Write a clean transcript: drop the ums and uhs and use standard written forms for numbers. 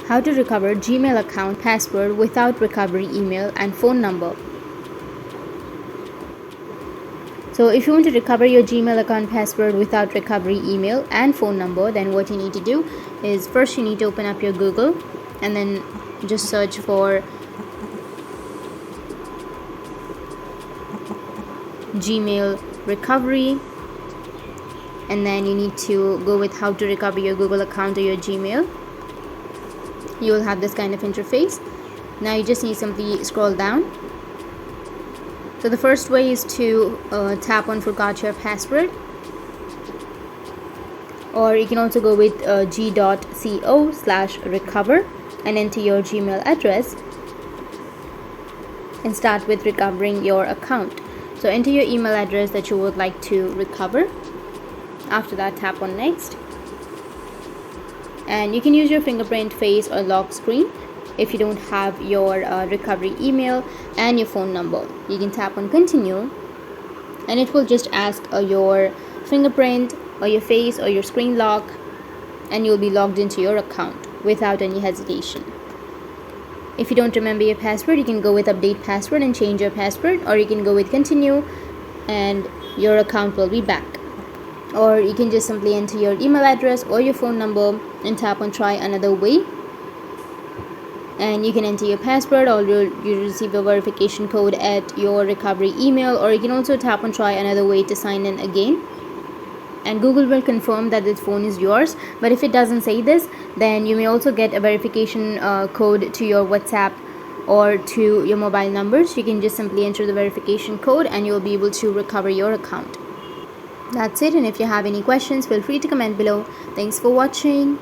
How to recover Gmail account password without recovery email and phone number. So if you want to recover your Gmail account password without recovery email and phone number, then what you need to do is first you need to open up your Google and then just search for Gmail recovery, and then you need to go with how to recover your Google account or your Gmail. You will have this kind of interface. Now you just need to simply scroll down. So the first way is to tap on forgot your password, or you can also go with g.co/recover and enter your Gmail address and start with recovering your account. So enter your email address that you would like to recover. After that, tap on next, and you can use your fingerprint, face or lock screen. If you don't have your recovery email and your phone number, you can tap on continue, and it will just ask your fingerprint or your face or your screen lock, and you'll be logged into your account without any hesitation. If you don't remember your password, you can go with update password and change your password, or you can go with continue and your account will be back. Or you can just simply enter your email address or your phone number and tap on try another way, and you can enter your password, or you receive a verification code at your recovery email, or you can also tap on try another way to sign in again, and Google will confirm that this phone is yours. But if it doesn't say this, then you may also get a verification code to your WhatsApp or to your mobile numbers. You can just simply enter the verification code and you'll be able to recover your account. That's it, and if you have any questions, feel free to comment below. Thanks for watching.